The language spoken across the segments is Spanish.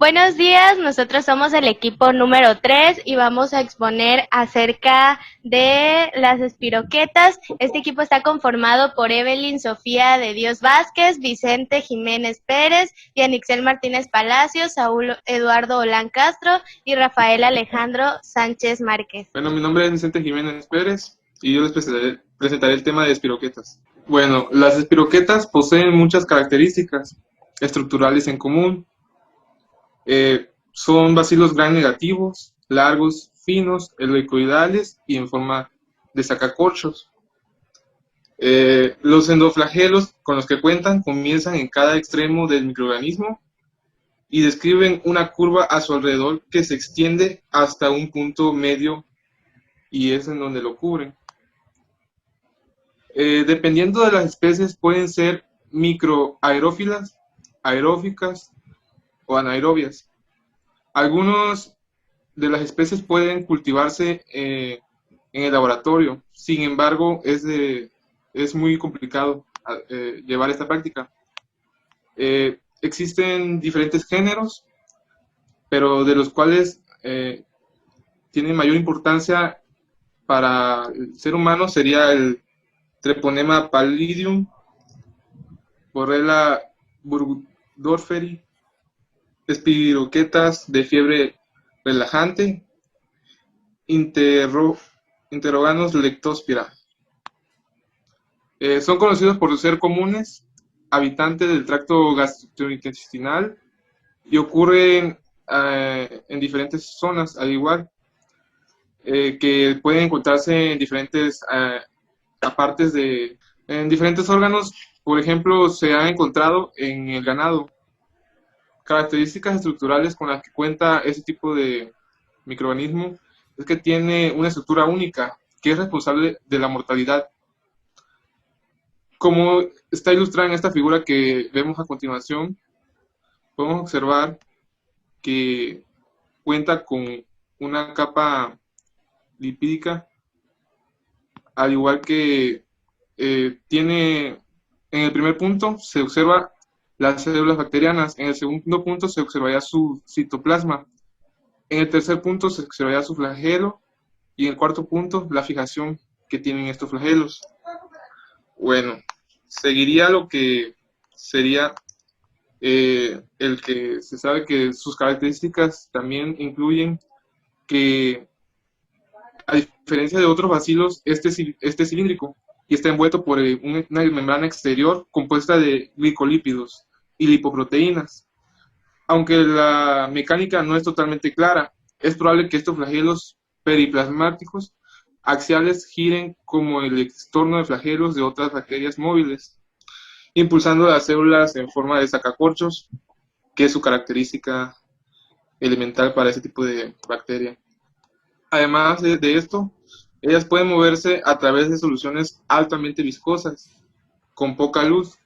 Buenos días, nosotros somos el equipo número 3 y vamos a exponer acerca de las espiroquetas. Este equipo está conformado por Evelyn Sofía de Dios Vázquez, Vicente Jiménez Pérez, Yanixel Martínez Palacios, Saúl Eduardo Olán Castro y Rafael Alejandro Sánchez Márquez. Bueno, mi nombre es Vicente Jiménez Pérez y yo les presentaré el tema de espiroquetas. Bueno, las espiroquetas poseen muchas características estructurales en común. Son bacilos gram negativos, largos, finos, helicoidales y en forma de sacacorchos. Los endoflagelos con los que cuentan comienzan en cada extremo del microorganismo y describen una curva a su alrededor que se extiende hasta un punto medio y es en donde lo cubren. Dependiendo de las especies, pueden ser microaerófilas, aeróficas o anaerobias. Algunas de las especies pueden cultivarse en el laboratorio, sin embargo, es muy complicado llevar esta práctica. Existen diferentes géneros, pero de los cuales tienen mayor importancia para el ser humano sería el Treponema pallidum, Borrella burgdorferi, espiroquetas de fiebre relajante, Interoganos lectospira. Son conocidos por ser comunes, habitantes del tracto gastrointestinal y ocurren en diferentes zonas, al igual que pueden encontrarse en diferentes partes en diferentes órganos. Por ejemplo, se ha encontrado en el ganado. Características estructurales con las que cuenta este tipo de microorganismo es que tiene una estructura única, que es responsable de la mortalidad. Como está ilustrada en esta figura que vemos a continuación, podemos observar que cuenta con una capa lipídica, al igual que tiene, en el primer punto se observa las células bacterianas, en el segundo punto se observaría su citoplasma, en el tercer punto se observaría su flagelo y en el cuarto punto la fijación que tienen estos flagelos. Bueno, seguiría lo que sería el que se sabe que sus características también incluyen que, a diferencia de otros bacilos, este es cilíndrico y está envuelto por una membrana exterior compuesta de glicolípidos y lipoproteínas. Aunque la mecánica no es totalmente clara, es probable que estos flagelos periplasmáticos axiales giren como el estorno de flagelos de otras bacterias móviles, impulsando las células en forma de sacacorchos, que es su característica elemental para ese tipo de bacteria. Además de esto, ellas pueden moverse a través de soluciones altamente viscosas, con poca luz.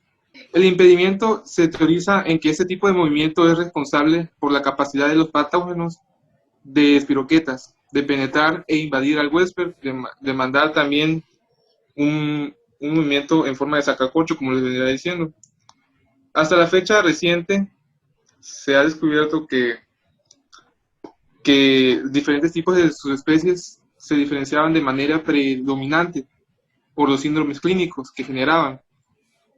El impedimento se teoriza en que este tipo de movimiento es responsable por la capacidad de los patógenos de espiroquetas de penetrar e invadir al huésped, de mandar también un movimiento en forma de sacacorcho, como les venía diciendo. Hasta la fecha reciente se ha descubierto que diferentes tipos de sus especies se diferenciaban de manera predominante por los síndromes clínicos que generaban.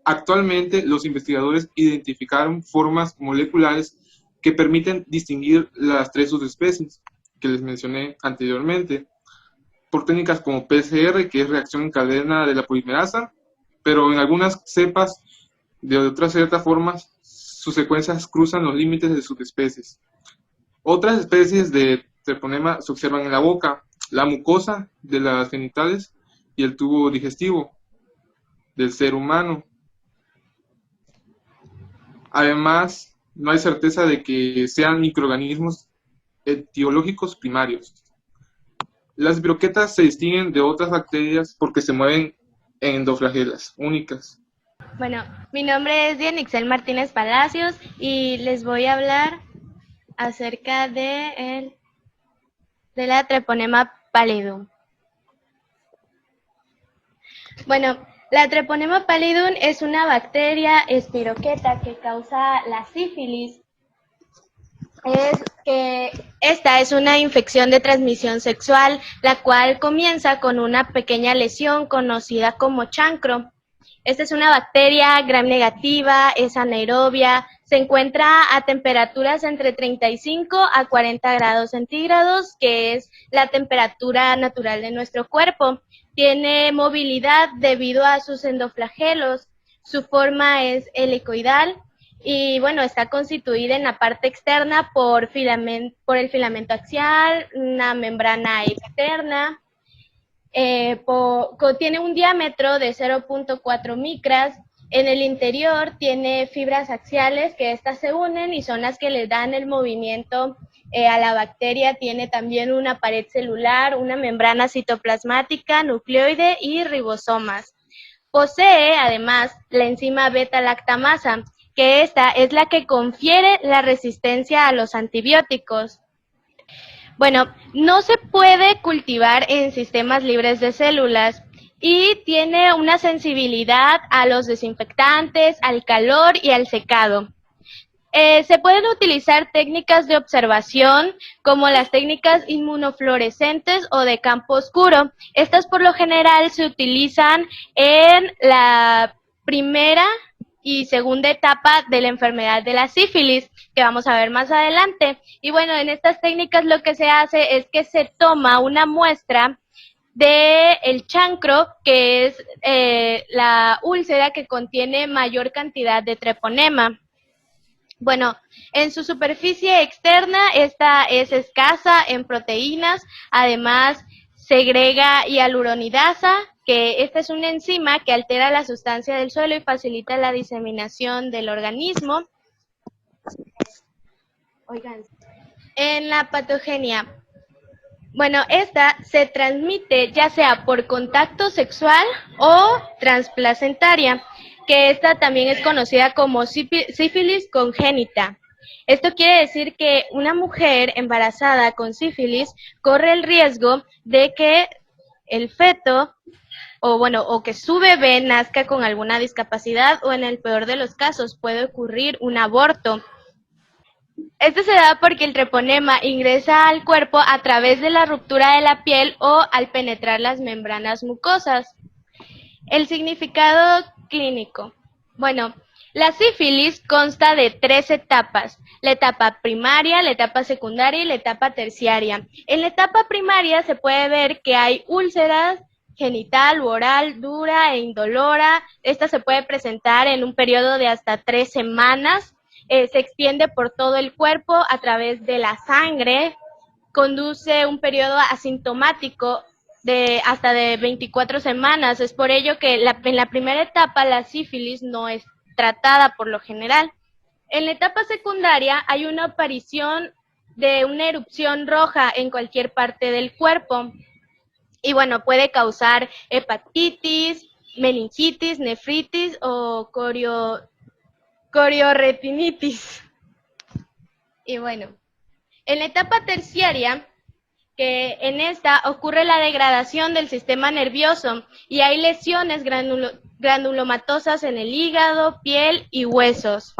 Actualmente, los investigadores identificaron formas moleculares que permiten distinguir las tres subespecies que les mencioné anteriormente, por técnicas como PCR, que es reacción en cadena de la polimerasa, pero en algunas cepas, de otras ciertas formas, sus secuencias cruzan los límites de subespecies. Otras especies de treponema se observan en la boca, la mucosa de las genitales y el tubo digestivo del ser humano. Además, no hay certeza de que sean microorganismos etiológicos primarios. Las broquetas se distinguen de otras bacterias porque se mueven en endoflagelas únicas. Bueno, mi nombre es Yanixel Martínez Palacios y les voy a hablar acerca de la Treponema pallidum. Bueno, la Treponema pallidum es una bacteria espiroqueta que causa la sífilis. es que esta es una infección de transmisión sexual, la cual comienza con una pequeña lesión conocida como chancro. Esta es una bacteria gram negativa, es anaerobia, se encuentra a temperaturas entre 35 a 40 grados centígrados, que es la temperatura natural de nuestro cuerpo. Tiene movilidad debido a sus endoflagelos. Su forma es helicoidal y bueno, está constituida en la parte externa por el filamento axial, una membrana externa, tiene un diámetro de 0.4 micras. En el interior tiene fibras axiales que estas se unen y son las que le dan el movimiento a la bacteria. Tiene también una pared celular, una membrana citoplasmática, nucleoide y ribosomas. Posee además la enzima beta-lactamasa, que esta es la que confiere la resistencia a los antibióticos. Bueno, no se puede cultivar en sistemas libres de células y tiene una sensibilidad a los desinfectantes, al calor y al secado. Se pueden utilizar técnicas de observación como las técnicas inmunofluorescentes o de campo oscuro. Estas por lo general se utilizan en la primera y segunda etapa de la enfermedad de la sífilis, que vamos a ver más adelante. Y bueno, en estas técnicas lo que se hace es que se toma una muestra del chancro, que es la úlcera que contiene mayor cantidad de treponema. Bueno, en su superficie externa, esta es escasa en proteínas, además segrega hialuronidasa, que esta es una enzima que altera la sustancia del suelo y facilita la diseminación del organismo. Oigan, en la patogenia, bueno, esta se transmite ya sea por contacto sexual o transplacentaria, que esta también es conocida como sífilis congénita. Esto quiere decir que una mujer embarazada con sífilis corre el riesgo de que el feto o que su bebé nazca con alguna discapacidad o en el peor de los casos puede ocurrir un aborto. Esto se da porque el treponema ingresa al cuerpo a través de la ruptura de la piel o al penetrar las membranas mucosas. El significado clínico. Bueno, la sífilis consta de 3 etapas: la etapa primaria, la etapa secundaria y la etapa terciaria. En la etapa primaria se puede ver que hay úlceras genital u oral, dura e indolora. Esta se puede presentar en un periodo de hasta 3 semanas. Se extiende por todo el cuerpo a través de la sangre, conduce un periodo asintomático de hasta de 24 semanas. Es por ello que en la primera etapa la sífilis no es tratada por lo general. En la etapa secundaria hay una aparición de una erupción roja en cualquier parte del cuerpo y bueno, puede causar hepatitis, meningitis, nefritis o corioretinitis. Y bueno, en la etapa terciaria, que en esta ocurre la degradación del sistema nervioso y hay lesiones granulomatosas en el hígado, piel y huesos.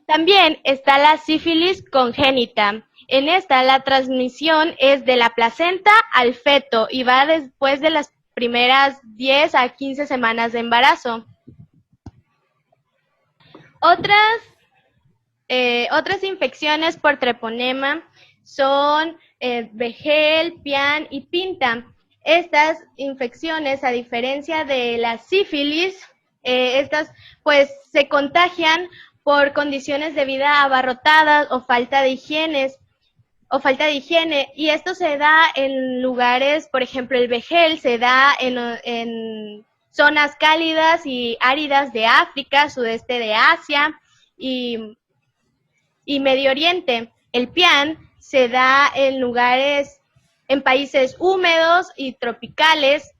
También está la sífilis congénita. En esta la transmisión es de la placenta al feto y va después de las primeras 10 a 15 semanas de embarazo. Otras infecciones por treponema son Vegel, Pian y Pinta. Estas infecciones, a diferencia de la sífilis, estas pues se contagian por condiciones de vida abarrotadas o falta de higiene, y esto se da en lugares, por ejemplo, el Vegel se da en zonas cálidas y áridas de África, sudeste de Asia y Medio Oriente. El pian se da en países húmedos y tropicales.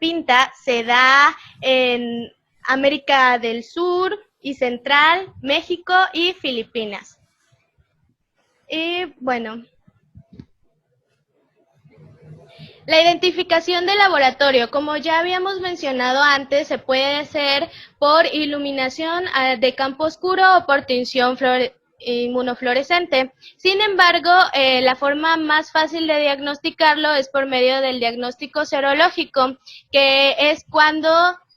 Pinta se da en América del Sur y Central, México y Filipinas. Y bueno, la identificación de laboratorio, como ya habíamos mencionado antes, se puede hacer por iluminación de campo oscuro o por tinción inmunofluorescente. Sin embargo, la forma más fácil de diagnosticarlo es por medio del diagnóstico serológico, que es cuando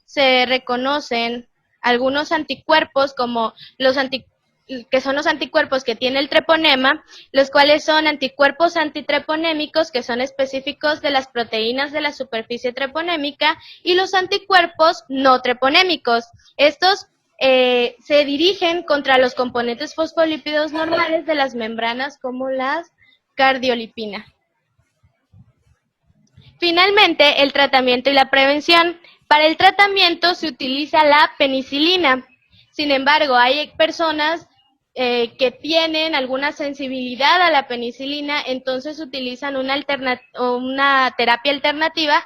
se reconocen algunos anticuerpos, como que son los anticuerpos que tiene el treponema, los cuales son anticuerpos antitreponémicos, que son específicos de las proteínas de la superficie treponémica, y los anticuerpos no treponémicos. Estos se dirigen contra los componentes fosfolípidos normales de las membranas, como las cardiolipina. Finalmente, el tratamiento y la prevención. Para el tratamiento se utiliza la penicilina. Sin embargo, hay personas que tienen alguna sensibilidad a la penicilina, entonces utilizan una terapia alternativa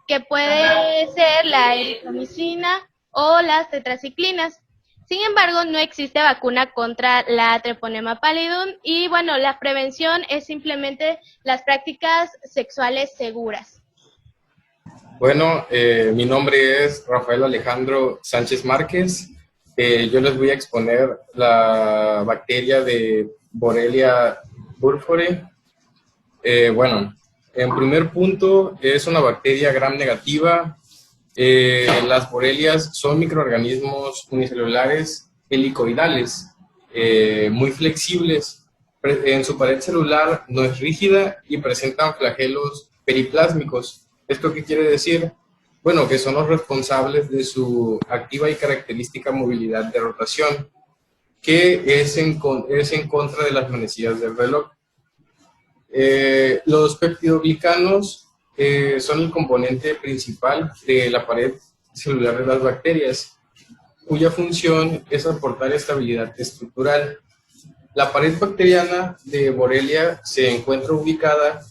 que puede ser la eritromicina o las tetraciclinas. Sin embargo, no existe vacuna contra la Treponema pallidum y bueno, la prevención es simplemente las prácticas sexuales seguras. Bueno, mi nombre es Rafael Alejandro Sánchez Márquez. Yo les voy a exponer la bacteria de Borrelia burgdorferi. Bueno, en primer punto, es una bacteria gram negativa. Las borrelias son microorganismos unicelulares helicoidales, muy flexibles. En su pared celular no es rígida y presentan flagelos periplásmicos. ¿Esto qué quiere decir? Bueno, que son los responsables de su activa y característica movilidad de rotación, que es en contra de las manecillas del reloj. Los peptidoglicanos son el componente principal de la pared celular de las bacterias, cuya función es aportar estabilidad estructural. La pared bacteriana de Borrelia se encuentra ubicada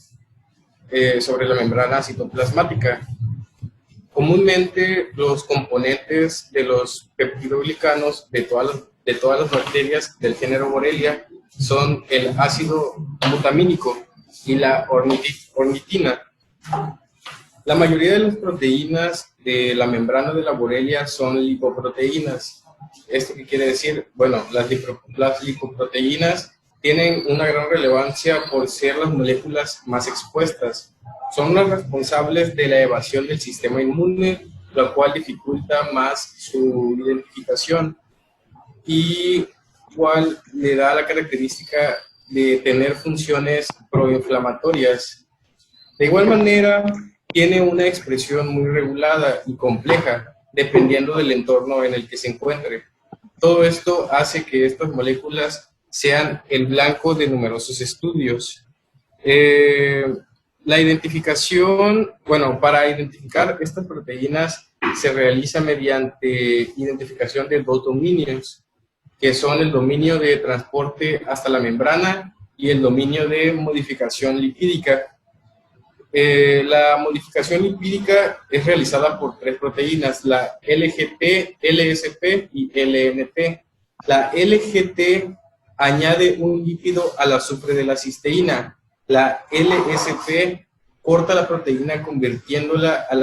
sobre la membrana citoplasmática. Comúnmente, los componentes de los peptidoglicanos de todas las bacterias del género Borrelia son el ácido butamínico y la ornitina. La mayoría de las proteínas de la membrana de la Borrelia son lipoproteínas. ¿Esto qué quiere decir? Bueno, las lipoproteínas tienen una gran relevancia por ser las moléculas más expuestas. Son las responsables de la evasión del sistema inmune, lo cual dificulta más su identificación y cual le da la característica de tener funciones proinflamatorias. De igual manera, tiene una expresión muy regulada y compleja, dependiendo del entorno en el que se encuentre. Todo esto hace que estas moléculas sean el blanco de numerosos estudios. La identificación, bueno, para identificar estas proteínas se realiza mediante identificación de dos dominios, que son el dominio de transporte hasta la membrana y el dominio de modificación lipídica. La modificación lipídica es realizada por tres proteínas, la LGT, LSP y LNP. La LGT añade un lípido al azufre de la cisteína. La LSP corta la proteína convirtiéndola a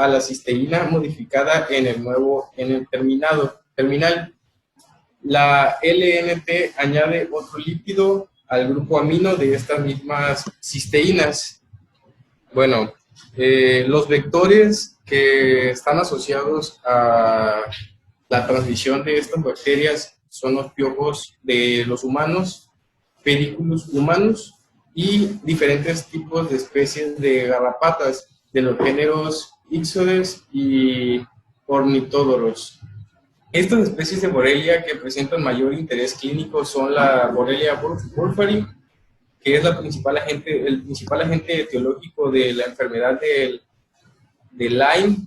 la cisteína modificada en el terminal. La LNP añade otro lípido al grupo amino de estas mismas cisteínas. Bueno, los vectores que están asociados a la transmisión de estas bacterias son los piojos de los humanos, pedículos humanos y diferentes tipos de especies de garrapatas de los géneros Ixodes y Ornithodoros. Estas especies de Borrelia que presentan mayor interés clínico son la Borrelia burgdorferi, que es el principal agente etiológico de la enfermedad de Lyme,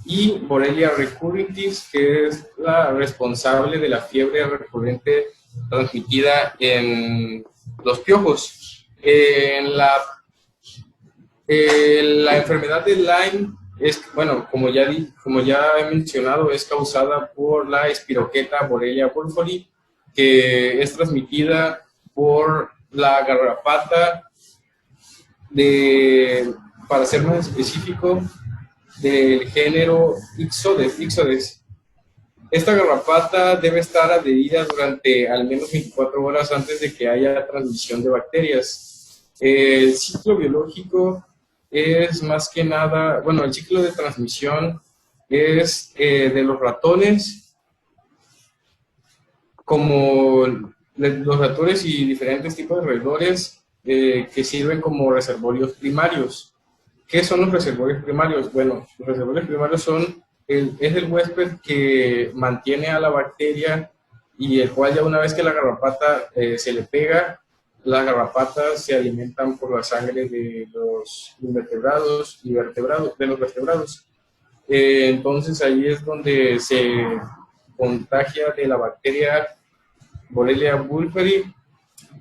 y Borrelia recurrentis, que es la responsable de la fiebre recurrente transmitida en los piojos. La enfermedad de Lyme es, bueno, como ya he mencionado, es causada por la espiroqueta Borrelia burgdorferi, que es transmitida por la garrapata para ser más específico, del género Ixodes. Esta garrapata debe estar adherida durante al menos 24 horas antes de que haya transmisión de bacterias. El ciclo biológico es más que nada, bueno, el ciclo de transmisión es de los ratones, como los ratones y diferentes tipos de roedores que sirven como reservorios primarios. ¿Qué son los reservorios primarios? Bueno, los reservorios primarios es el huésped que mantiene a la bacteria y el cual ya una vez que la garrapata se le pega, las garrapatas se alimentan por la sangre de los invertebrados y de los vertebrados. Entonces ahí es donde se contagia de la bacteria Borrelia burgdorferi.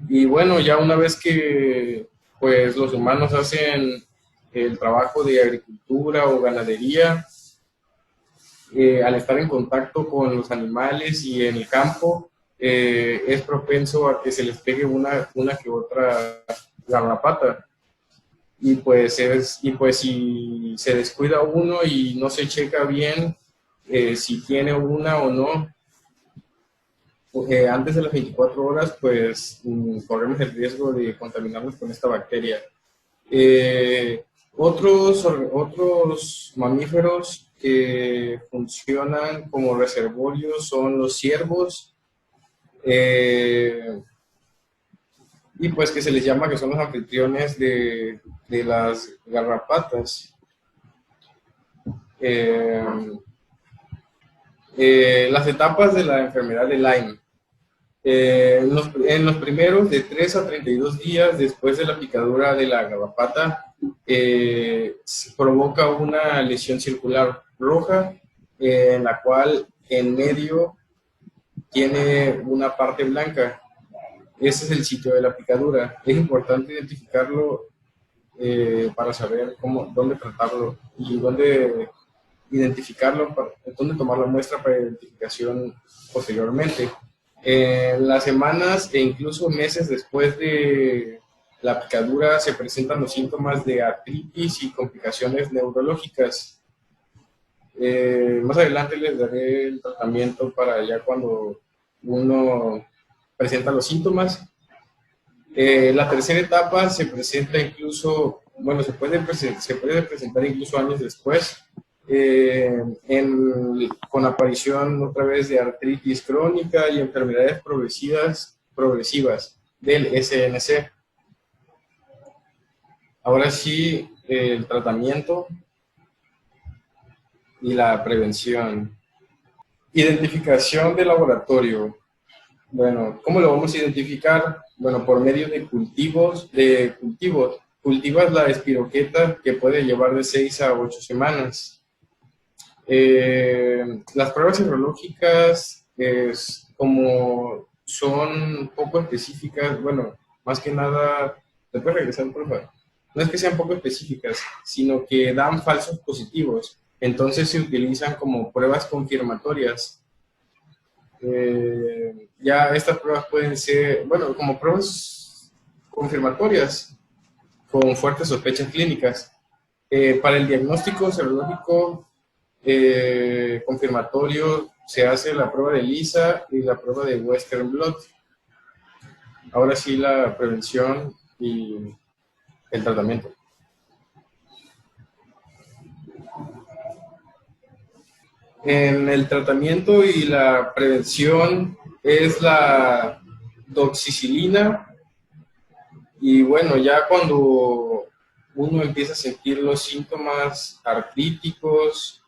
Y bueno, ya una vez que pues los humanos hacen el trabajo de agricultura o ganadería, al estar en contacto con los animales y en el campo, es propenso a que se les pegue una que otra garrapata. Y pues si se descuida uno y no se checa bien si tiene una o no, antes de las 24 horas, pues corremos el riesgo de contaminarnos con esta bacteria. Otros mamíferos que funcionan como reservorios son los ciervos, y pues que se les llama que son los anfitriones de las garrapatas. Las etapas de la enfermedad de Lyme. En los primeros de 3 a 32 días después de la picadura de la garrapata, provoca una lesión circular roja, en la cual en medio tiene una parte blanca. Ese es el sitio de la picadura. Es importante identificarlo para saber dónde tratarlo y dónde identificarlo, dónde tomar la muestra para identificación posteriormente. En las semanas e incluso meses después de la picadura se presentan los síntomas de artritis y complicaciones neurológicas. Más adelante les daré el tratamiento para ya cuando uno presenta los síntomas. La tercera etapa se presenta incluso, bueno, se puede presentar incluso años después, con aparición otra vez de artritis crónica y enfermedades progresivas del SNC. Ahora sí, el tratamiento y la prevención. Identificación de laboratorio. Bueno, ¿cómo lo vamos a identificar? Bueno, por medio de cultivos. Cultivas la espiroqueta, que puede llevar de 6 a 8 semanas. Las pruebas serológicas, como son poco específicas, bueno, más que nada, ¿te puedes regresar, por favor? No es que sean poco específicas, sino que dan falsos positivos. Entonces se utilizan como pruebas confirmatorias. Ya estas pruebas pueden ser, bueno, como pruebas confirmatorias con fuertes sospechas clínicas. Para el diagnóstico serológico confirmatorio se hace la prueba de ELISA y la prueba de Western Blot. Ahora sí, la prevención y el tratamiento. En el tratamiento y la prevención es la doxicilina, y bueno, ya cuando uno empieza a sentir los síntomas artríticos,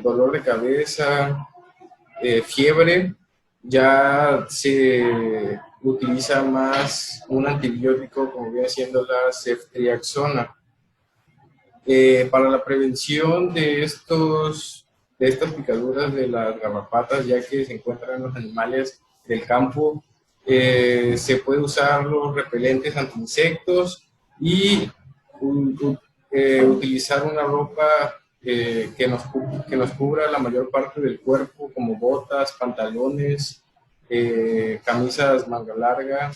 dolor de cabeza, fiebre, ya se utiliza más un antibiótico, como viene siendo la ceftriaxona. Para la prevención de estas picaduras de las garrapatas, ya que se encuentran en los animales del campo, se puede usar los repelentes anti-insectos y utilizar una ropa que nos cubra la mayor parte del cuerpo, como botas, pantalones, camisas manga larga,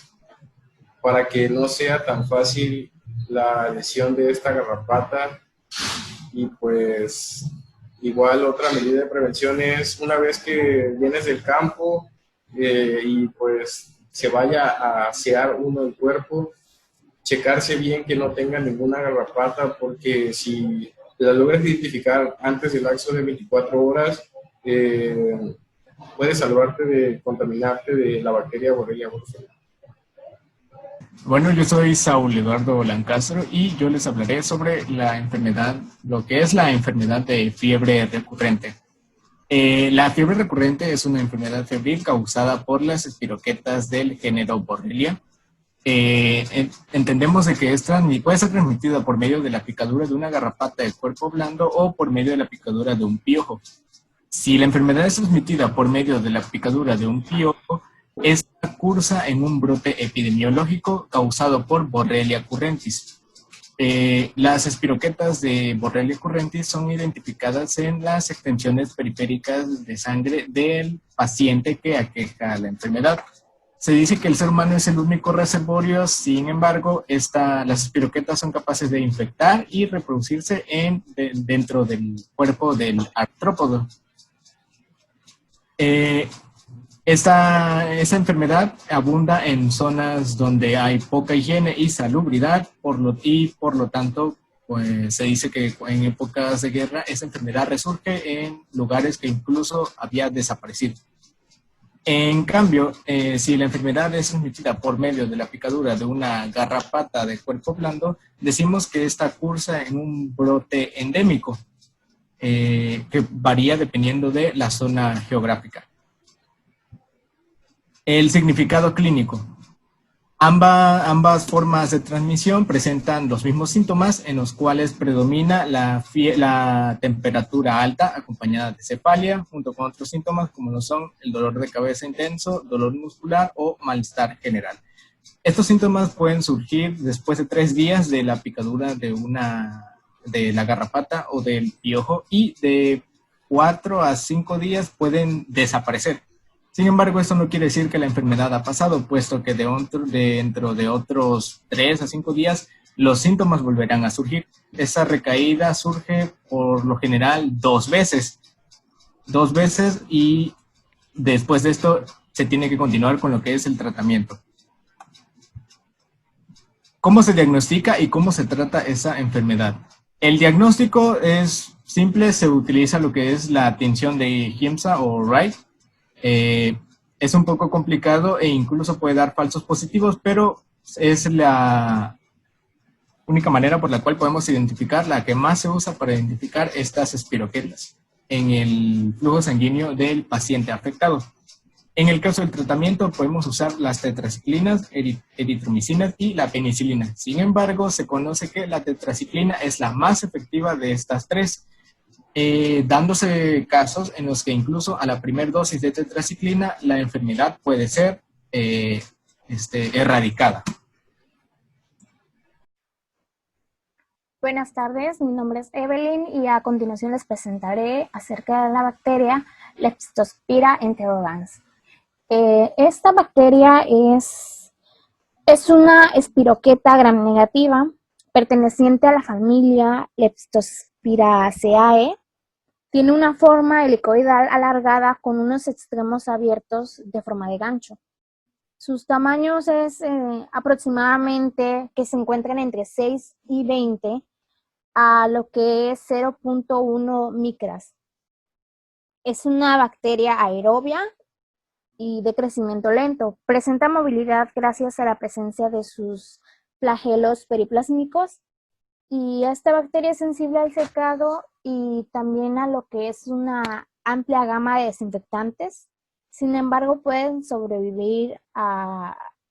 para que no sea tan fácil la lesión de esta garrapata. Y pues Igual otra medida de prevención es una vez que vienes del campo y pues se vaya a asear uno el cuerpo, checarse bien que no tenga ninguna garrapata, porque si la logras identificar antes del lapso de 24 horas, puedes salvarte de contaminarte de la bacteria Borrelia burgdorferi. Bueno, yo soy Saúl Eduardo Lancastro y yo les hablaré sobre la enfermedad, lo que es la enfermedad de fiebre recurrente. La fiebre recurrente es una enfermedad febril causada por las espiroquetas del género Borrelia. Entendemos de que puede ser transmitida por medio de la picadura de una garrapata de cuerpo blando o por medio de la picadura de un piojo. Si la enfermedad es transmitida por medio de la picadura de un piojo, esta cursa en un brote epidemiológico causado por Borrelia currentis. Las espiroquetas de Borrelia currentis son identificadas en las extensiones periféricas de sangre del paciente que aqueja la enfermedad. Se dice que el ser humano es el único reservorio, sin embargo, las espiroquetas son capaces de infectar y reproducirse dentro del cuerpo del artrópodo. Esta enfermedad abunda en zonas donde hay poca higiene y salubridad, por lo tanto, pues, se dice que en épocas de guerra esta enfermedad resurge en lugares que incluso había desaparecido. En cambio, si la enfermedad es transmitida por medio de la picadura de una garrapata de cuerpo blando, decimos que esta cursa en un brote endémico, que varía dependiendo de la zona geográfica. El significado clínico. Ambas formas de transmisión presentan los mismos síntomas, en los cuales predomina la temperatura alta acompañada de cefalia, junto con otros síntomas como lo son el dolor de cabeza intenso, dolor muscular o malestar general. Estos síntomas pueden surgir después de 3 días de la picadura de la garrapata o del piojo, y de 4 a 5 días pueden desaparecer. Sin embargo, esto no quiere decir que la enfermedad ha pasado, puesto que dentro de otros 3 a 5 días los síntomas volverán a surgir. Esa recaída surge por lo general 2 veces. 2 veces, y después de esto se tiene que continuar con lo que es el tratamiento. ¿Cómo se diagnostica y cómo se trata esa enfermedad? El diagnóstico es simple, se utiliza lo que es la tinción de Giemsa o Wright. Es un poco complicado e incluso puede dar falsos positivos, pero es la única manera por la cual podemos identificar, la que más se usa para identificar estas espiroquetas en el flujo sanguíneo del paciente afectado. En el caso del tratamiento podemos usar las tetraciclinas, eritromicinas y la penicilina. Sin embargo, se conoce que la tetraciclina es la más efectiva de estas tres, dándose casos en los que incluso a la primera dosis de tetraciclina la enfermedad puede ser erradicada. Buenas tardes, mi nombre es Evelyn y a continuación les presentaré acerca de la bacteria Leptospira interrogans. Esta bacteria es una espiroqueta gram negativa perteneciente a la familia Leptospiraceae. Tiene una forma helicoidal alargada con unos extremos abiertos de forma de gancho. Sus tamaños es aproximadamente que se encuentran entre 6 y 20 a lo que es 0.1 micras. Es una bacteria aerobia y de crecimiento lento. Presenta movilidad gracias a la presencia de sus flagelos periplásmicos, y esta bacteria es sensible al secado y también a lo que es una amplia gama de desinfectantes. Sin embargo, pueden sobrevivir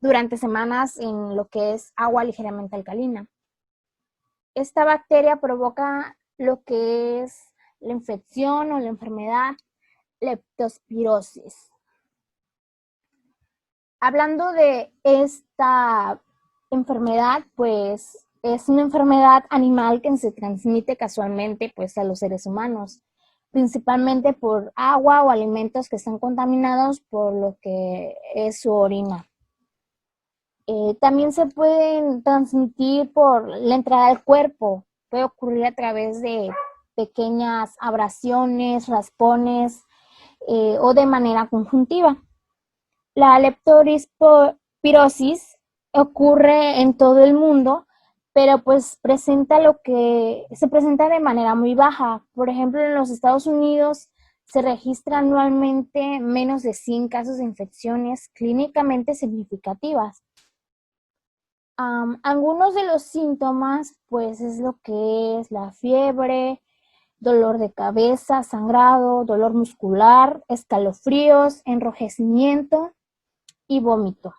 durante semanas en lo que es agua ligeramente alcalina. Esta bacteria provoca lo que es la infección o la enfermedad leptospirosis. Hablando de esta enfermedad, pues es una enfermedad animal que se transmite casualmente pues a los seres humanos, principalmente por agua o alimentos que están contaminados por lo que es su orina. También se pueden transmitir por la entrada al cuerpo, puede ocurrir a través de pequeñas abrasiones, raspones o de manera conjuntiva. La leptospirosis ocurre en todo el mundo, pero pues se presenta de manera muy baja. Por ejemplo, en los Estados Unidos se registran anualmente menos de 100 casos de infecciones clínicamente significativas. Algunos de los síntomas, pues, es lo que es la fiebre, dolor de cabeza, sangrado, dolor muscular, escalofríos, enrojecimiento y vómito.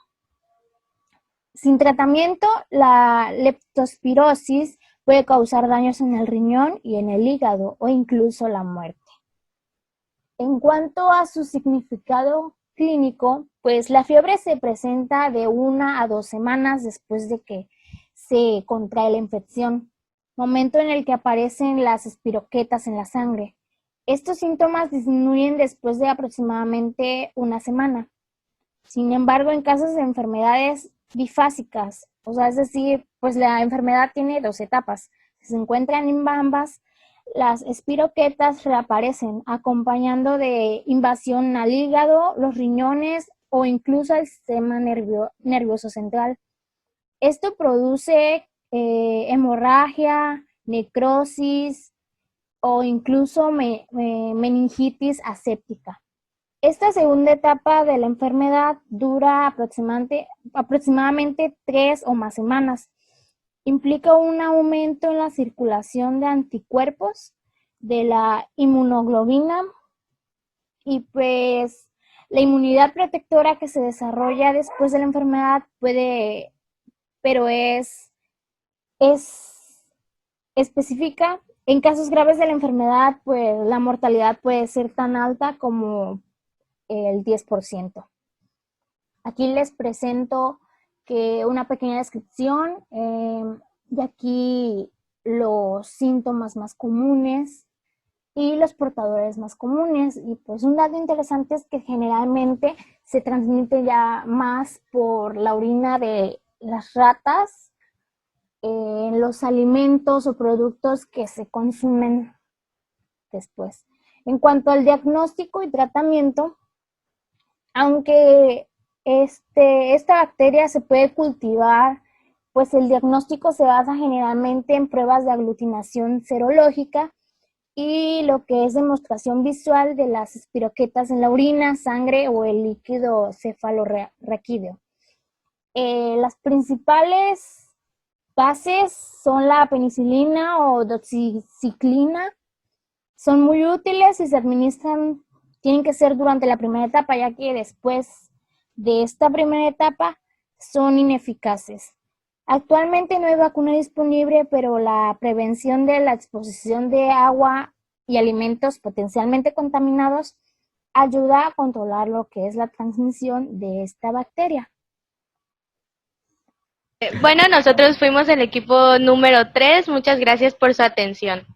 Sin tratamiento, la leptospirosis puede causar daños en el riñón y en el hígado o incluso la muerte. En cuanto a su significado clínico, pues la fiebre se presenta de 1 a 2 semanas después de que se contrae la infección, momento en el que aparecen las espiroquetas en la sangre. Estos síntomas disminuyen después de aproximadamente 1 semana. Sin embargo, en casos de enfermedades bifásicas, o sea, es decir, pues la enfermedad tiene 2 etapas. Si se encuentran en ambas, las espiroquetas reaparecen, acompañando de invasión al hígado, los riñones o incluso al sistema nervioso central. Esto produce hemorragia, necrosis o incluso meningitis aséptica. Esta segunda etapa de la enfermedad dura aproximadamente 3 o más semanas. Implica un aumento en la circulación de anticuerpos, de la inmunoglobina y pues la inmunidad protectora que se desarrolla después de la enfermedad pero es específica. En casos graves de la enfermedad, pues la mortalidad puede ser tan alta como el 10%. Aquí les presento una pequeña descripción de aquí los síntomas más comunes y los portadores más comunes. Y pues un dato interesante es que generalmente se transmite ya más por la orina de las ratas, los alimentos o productos que se consumen después. En cuanto al diagnóstico y tratamiento, aunque esta bacteria se puede cultivar, pues el diagnóstico se basa generalmente en pruebas de aglutinación serológica y lo que es demostración visual de las espiroquetas en la orina, sangre o el líquido cefalorraquídeo. Las principales bases son la penicilina o doxiciclina. Son muy útiles y se administran, tienen que ser durante la primera etapa, ya que después de esta primera etapa son ineficaces. Actualmente no hay vacuna disponible, pero la prevención de la exposición de agua y alimentos potencialmente contaminados ayuda a controlar lo que es la transmisión de esta bacteria. Bueno, nosotros fuimos el equipo número 3. Muchas gracias por su atención.